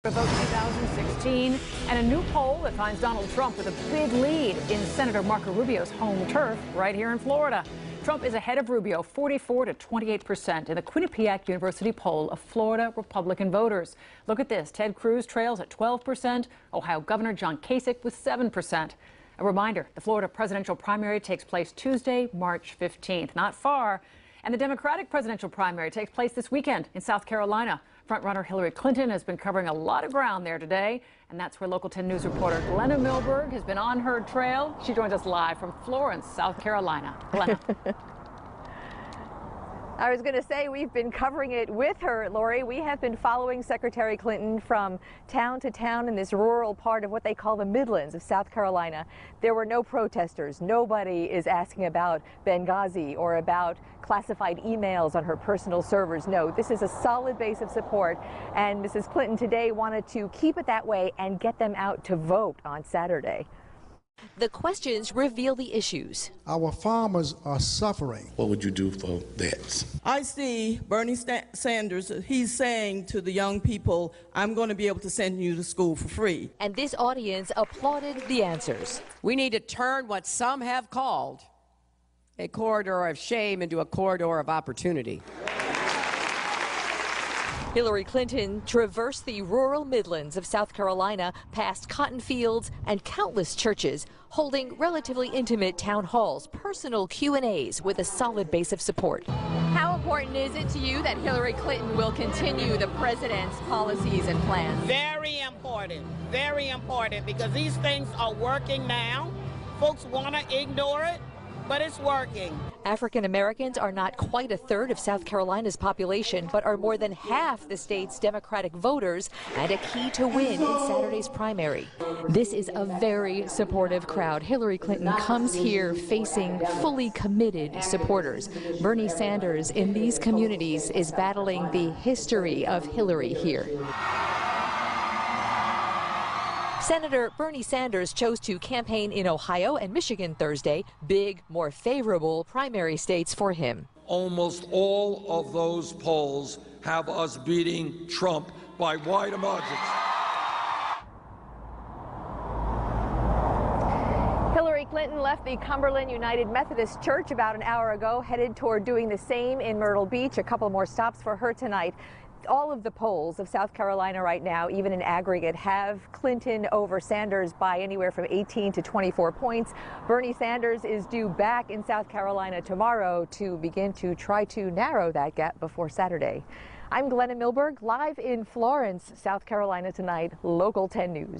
Vote 2016, and a new poll that finds Donald Trump with a big lead in Senator Marco Rubio's home turf right here in Florida. Trump is ahead of Rubio 44 to 28% in the Quinnipiac University poll of Florida Republican voters. Look at this. Ted Cruz trails at 12%, Ohio Governor John Kasich with 7%. A reminder, the Florida presidential primary takes place Tuesday, March 15th, not far. And the Democratic presidential primary takes place this weekend in South Carolina. Frontrunner Hillary Clinton has been covering a lot of ground there today, and that's where Local 10 News reporter Glenna Milberg has been on her trail. She joins us live from Florence, South Carolina. Glenna. I was going to say we've been covering it with her, Lori. We have been following Secretary Clinton from town to town in this rural part of what they call the Midlands of South Carolina. There were no protesters. Nobody is asking about Benghazi or about classified emails on her personal servers. No, this is a solid base of support, and Mrs. Clinton today wanted to keep it that way and get them out to vote on Saturday. The questions reveal the issues. Our farmers are suffering. What would you do for that? I see Bernie Sanders, he's saying to the young people, I'm going to be able to send you to school for free. And this audience applauded the answers. We need to turn what some have called a corridor of shame into a corridor of opportunity. Hillary Clinton traversed the rural Midlands of South Carolina, past cotton fields and countless churches, holding relatively intimate town halls, personal Q&As with a solid base of support. How important is it to you that Hillary Clinton will continue the president's policies and plans? Very important, because these things are working now. Folks want to ignore it, but it's working. African Americans are not quite a third of South Carolina's population, but are more than half the state's Democratic voters and a key to win in Saturday's primary. This is a very supportive crowd. Hillary Clinton comes here facing fully committed supporters. Bernie Sanders in these communities is battling the history of Hillary here. Senator Bernie Sanders chose to campaign in Ohio and Michigan Thursday, big, more favorable primary states for him. Almost all of those polls have us beating Trump by wide margins. Hillary Clinton left the Cumberland United Methodist Church about an hour ago, headed toward doing the same in Myrtle Beach. A couple more stops for her tonight. All of the polls of South Carolina right now, even in aggregate, have Clinton over Sanders by anywhere from 18 to 24 points. Bernie Sanders is due back in South Carolina tomorrow to begin to try to narrow that gap before Saturday. I'm Glenna Milberg, live in Florence, South Carolina tonight, Local 10 News.